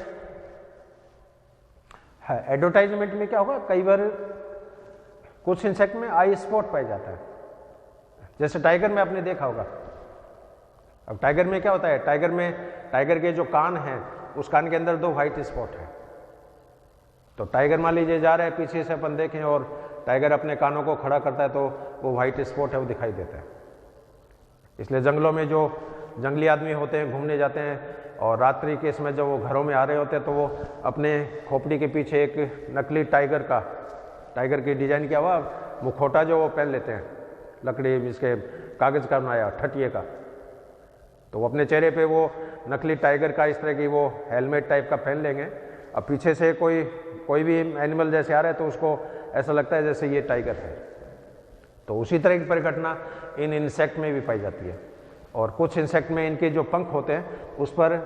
हाँ, एडवर्टाइजमेंट में क्या होगा, कई बार कुछ इंसेक्ट में आई स्पॉट पाया जाता है, जैसे टाइगर में आपने देखा होगा। अब टाइगर में क्या होता है, टाइगर के जो कान हैं उस कान के अंदर 2 वाइट स्पॉट है। तो टाइगर मान लीजिए जा रहा है, पीछे से अपन देखें और टाइगर अपने कानों को खड़ा करता है तो वो वाइट स्पॉट है वो दिखाई देता है। इसलिए जंगलों में जो जंगली आदमी होते हैं, घूमने जाते हैं, और रात्रि के समय जब वो घरों में आ रहे होते हैं तो वो अपने खोपड़ी के पीछे एक नकली टाइगर की डिजाइन किया हुआ मुखौटा जो वो पहन लेते हैं, लकड़ी जिसके कागज का बनाया ठटिये का, तो वो अपने चेहरे पे वो नकली टाइगर का इस तरह की वो हेलमेट टाइप का पहन लेंगे। अब पीछे से कोई भी एनिमल जैसे आ रहा है तो उसको ऐसा लगता है जैसे ये टाइगर है। तो उसी तरह की परिघटना इन इंसेक्ट में भी पाई जाती है। और कुछ इंसेक्ट में इनके जो पंख होते हैं उस पर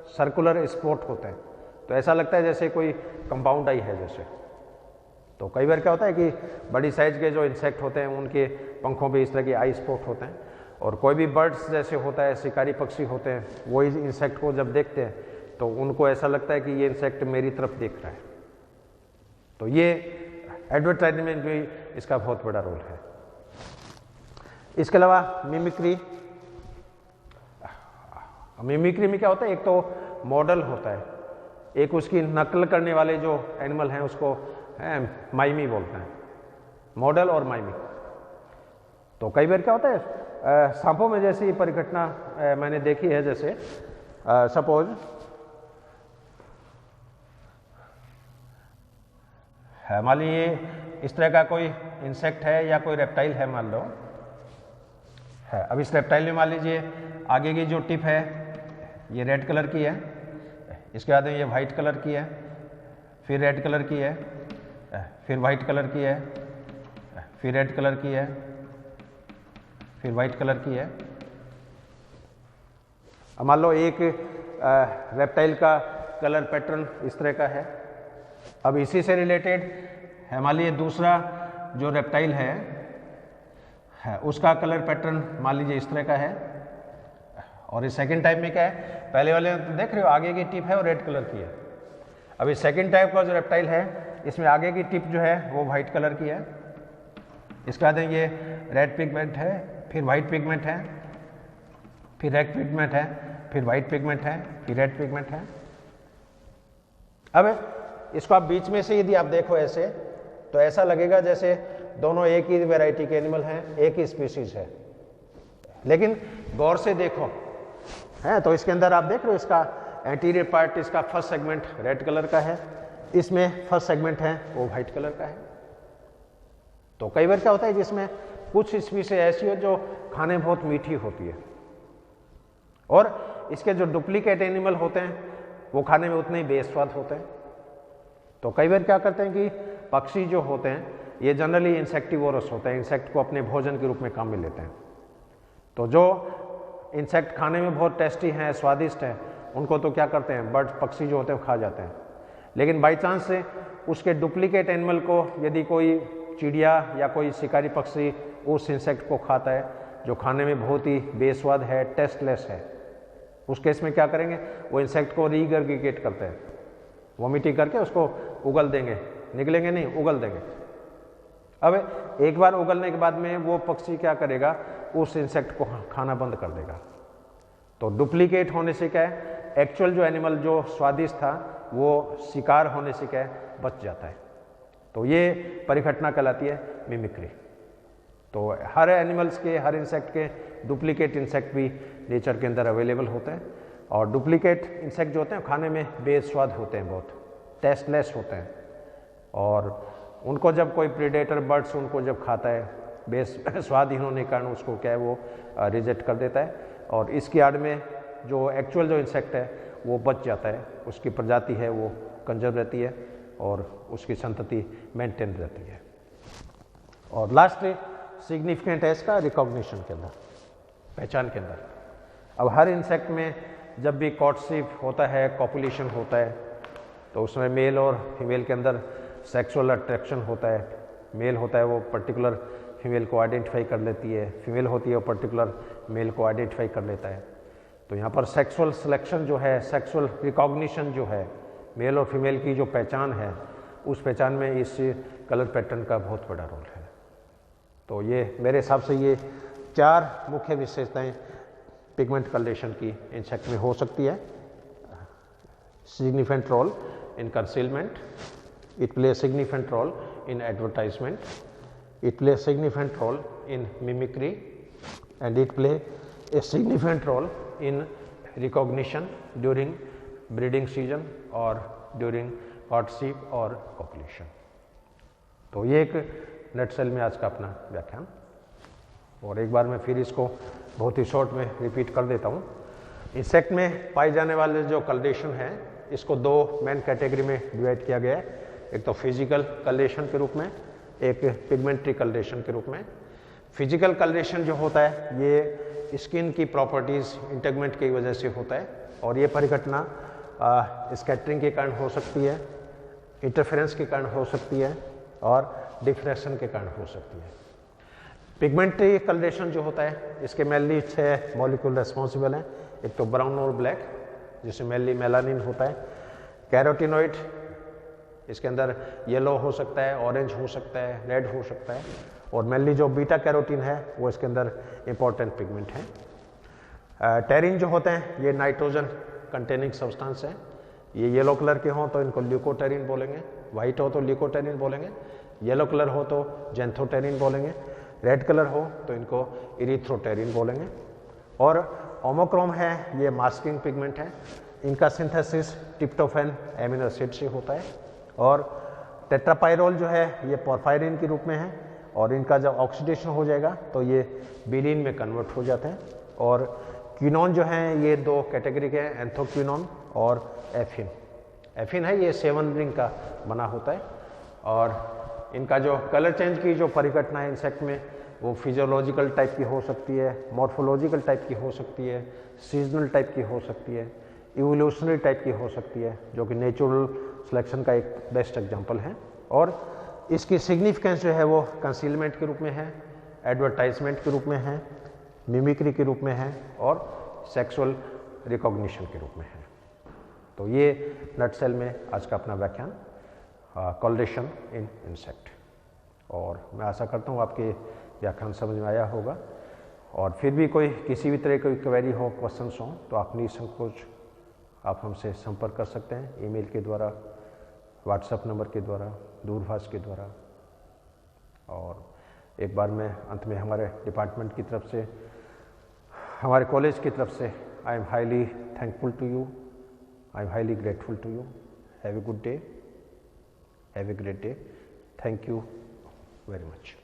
सर्कुलर स्पॉट होते हैं, तो ऐसा लगता है जैसे कोई कंपाउंड आई है जैसे। तो कई बार क्या होता है कि बड़ी साइज के जो इंसेक्ट होते हैं उनके पंखों पे इस तरह के आई स्पॉट होते हैं, और कोई भी बर्ड्स जैसे होता है, शिकारी पक्षी होते हैं, वो इस इंसेक्ट को जब देखते हैं तो उनको ऐसा लगता है कि ये इंसेक्ट मेरी तरफ देख रहा है। तो ये एडवर्टाइजमेंट भी इसका बहुत बड़ा रोल है। इसके अलावा मिमिक्री में क्या होता है, एक तो मॉडल होता है, एक उसकी नकल करने वाले जो एनिमल हैं उसको माइमी बोलते हैं, मॉडल और माइमी। तो कई बार क्या होता है, सांपों में जैसी परिघटना मैंने देखी है, जैसे सपोज मान लीजिए इस तरह का कोई इंसेक्ट है या कोई रेप्टाइल है मान लो है। अब इस रेप्टाइल में मान लीजिए आगे की जो टिप है ये रेड कलर की है, इसके बाद में ये वाइट कलर की है, फिर रेड कलर की है, फिर वाइट कलर की है, फिर रेड कलर की है, फिर वाइट कलर की है। अब मान लो एक रेप्टाइल का कलर पैटर्न इस तरह का है। अब इसी से रिलेटेड है मान लीजिए दूसरा जो रेप्टाइल है उसका कलर पैटर्न मान लीजिए इस तरह का है, और इस सेकंड टाइप में क्या है, पहले वाले में देख रहे हो आगे की टिप है और रेड कलर की है। अब इस सेकंड टाइप का जो रेप्टाइल है इसमें आगे की टिप जो है वो वाइट कलर की है, इसके बाद ये रेड पिगमेंट है, फिर वाइट पिगमेंट है, फिर रेड पिगमेंट है, फिर वाइट पिगमेंट है, फिर रेड पिगमेंट है। अब इसको आप बीच में से यदि आप देखो ऐसे तो ऐसा लगेगा जैसे दोनों एक ही वैरायटी के एनिमल हैं, एक ही स्पीशीज है, लेकिन गौर से देखो है तो इसके अंदर आप देख रहे हो इसका एंटीरियर पार्ट, इसका फर्स्ट सेगमेंट रेड कलर का है, इसमें फर्स्ट सेगमेंट है वो वाइट कलर का है। तो कई बार क्या होता है जिसमें कुछ स्पीशीज ऐसी हो जो खाने में बहुत मीठी होती है, और इसके जो डुप्लीकेट एनिमल होते हैं वो खाने में उतने ही बेस्वाद होते हैं। तो कई बार क्या करते हैं कि पक्षी जो होते हैं ये जनरली इंसेक्टिवोरस होते हैं, इंसेक्ट को अपने भोजन के रूप में काम में लेते हैं। तो जो इंसेक्ट खाने में बहुत टेस्टी हैं, स्वादिष्ट हैं, उनको तो क्या करते हैं बर्ड पक्षी जो होते हैं खा जाते हैं। लेकिन बाई चांस से उसके डुप्लीकेट एनिमल को यदि कोई चिड़िया या कोई शिकारी पक्षी उस इंसेक्ट को खाता है जो खाने में बहुत ही बेस्वाद है, टेस्टलेस है, उस केस में क्या करेंगे, वो इंसेक्ट को रीगर्गिकेट करते हैं, वॉमिटिंग करके उसको उगल देंगे, निकलेंगे नहीं, उगल देंगे। अब एक बार उगलने के बाद में वो पक्षी क्या करेगा, उस इंसेक्ट को खाना बंद कर देगा। तो डुप्लीकेट होने से क्या है, एक्चुअल जो एनिमल जो स्वादिष्ट था वो शिकार होने से क्या है बच जाता है। तो ये परिघटना कहलाती है मिमिक्री। तो हर एनिमल्स के, हर इंसेक्ट के डुप्लीकेट इंसेक्ट भी नेचर के अंदर अवेलेबल होते हैं, और डुप्लीकेट इंसेक्ट जो होते हैं खाने में बेस्वाद होते हैं, बहुत टेस्टलेस होते हैं, और उनको जब कोई प्रीडेटर बर्ड्स उनको जब खाता है बेस्वादहीन होने के कारण उसको क्या है वो रिजेक्ट कर देता है, और इसकी आड़ में जो एक्चुअल जो इंसेक्ट है वो बच जाता है, उसकी प्रजाति है वो कंजर्व रहती है और उसकी संतति मेंटेन रहती है। और लास्ट सिग्निफिकेंट है इसका रिकॉग्निशन के अंदर, पहचान के अंदर। अब हर इंसेक्ट में जब भी कॉर्टशिप होता है, कॉपुलेशन होता है, तो उसमें मेल और फीमेल के अंदर सेक्सुअल अट्रैक्शन होता है। मेल होता है वो पर्टिकुलर फीमेल को आइडेंटिफाई कर लेती है, फीमेल होती है वो पर्टिकुलर मेल को आइडेंटिफाई कर लेता है। तो यहाँ पर सेक्सुअल सिलेक्शन जो है, सेक्सुअल रिकॉग्निशन जो है, मेल और फीमेल की जो पहचान है, उस पहचान में इस कलर पैटर्न का बहुत बड़ा रोल है। तो ये मेरे हिसाब से ये 4 मुख्य विशेषताएं पिगमेंट कलरेशन की इंसेक्ट में हो सकती है। Significant role in concealment, it play a significant role in advertisement, it play a significant role in mimicry, and it play a significant role in recognition during breeding season or during courtship or copulation। तो ये एक नटसेल में आज का अपना व्याख्यान, और एक बार मैं फिर इसको बहुत ही शॉर्ट में रिपीट कर देता हूँ। इंसेक्ट में पाए जाने वाले जो कलरेशन है, इसको 2 मेन कैटेगरी में डिवाइड किया गया है। एक तो फिजिकल कलरेशन के रूप में, एक पिगमेंट्री कलरेशन के रूप में। फिजिकल कलरेशन जो होता है ये स्किन की प्रॉपर्टीज़ इंटेगमेंट की वजह से होता है, और ये परिघटना स्कैटरिंग के कारण हो सकती है, इंटरफेरेंस के कारण हो सकती है, और डिफ्रैक्शन के कारण हो सकती है। पिगमेंट्री कलरेशन जो होता है, इसके मेनली 6 मॉलिक्यूल रेस्पॉन्सिबल हैं। एक तो ब्राउन और ब्लैक, जिसमें मेनली मेलानिन होता है। कैरोटिनॉइड, इसके अंदर येलो हो सकता है, ऑरेंज हो सकता है, रेड हो सकता है, और मेनली जो बीटा कैरोटीन है वो इसके अंदर इंपॉर्टेंट पिगमेंट है। टेरिन जो होते हैं ये नाइट्रोजन कंटेनिंग सब्सटेंस है। ये येलो कलर के हों तो इनको ल्यूकोटेरिन बोलेंगे, वाइट हो तो ल्यूकोटेरिन बोलेंगे, येलो कलर हो तो जेंथोटेरिन बोलेंगे, रेड कलर हो तो इनको इरिथ्रोटेरिन बोलेंगे। और ओमोक्रोम है, ये मास्किंग पिगमेंट है। इनका सिंथेसिस ट्रिप्टोफैन एमिनो एसिड से होता है। और टेट्रापाइरोल जो है ये पोरफायरिन के रूप में है, और इनका जब ऑक्सीडेशन हो जाएगा तो ये बिलीन में कन्वर्ट हो जाते हैं। और क्विनोन जो है ये 2 कैटेगरी के हैं, एंथोक्विनोन और एफिन। एफिन है ये 7 रिंग का बना होता है, और इनका जो कलर चेंज की जो परिघटना है इंसेक्ट में, वो फिजियोलॉजिकल टाइप की हो सकती है, मॉर्फोलॉजिकल टाइप की हो सकती है, सीजनल टाइप की हो सकती है, इवोल्यूशनरी टाइप की हो सकती है, जो कि नेचुरल सिलेक्शन का एक बेस्ट एग्जांपल है। और इसकी सिग्निफिकेंस जो है वो कंसीलमेंट के रूप में है, एडवर्टाइजमेंट के रूप में है, मिमिक्री के रूप में है, और सेक्सुअल रिकॉग्निशन के रूप में है। तो ये नटसेल में आज का अपना व्याख्यान कलरेशन इन इंसेक्ट, और मैं आशा करता हूँ आपके व्याख्यान समझ में आया होगा। और फिर भी कोई किसी भी तरह कोई क्वेरी हो, क्वेश्चंस हो, तो आप निसंकोच आप हमसे संपर्क कर सकते हैं, ईमेल के द्वारा, व्हाट्सएप नंबर के द्वारा, दूरभाष के द्वारा। और एक बार मैं अंत में हमारे डिपार्टमेंट की तरफ से, हमारे कॉलेज की तरफ से, I am highly thankful to you, I am highly grateful to you. Have a good day, have a great day. Thank you very much.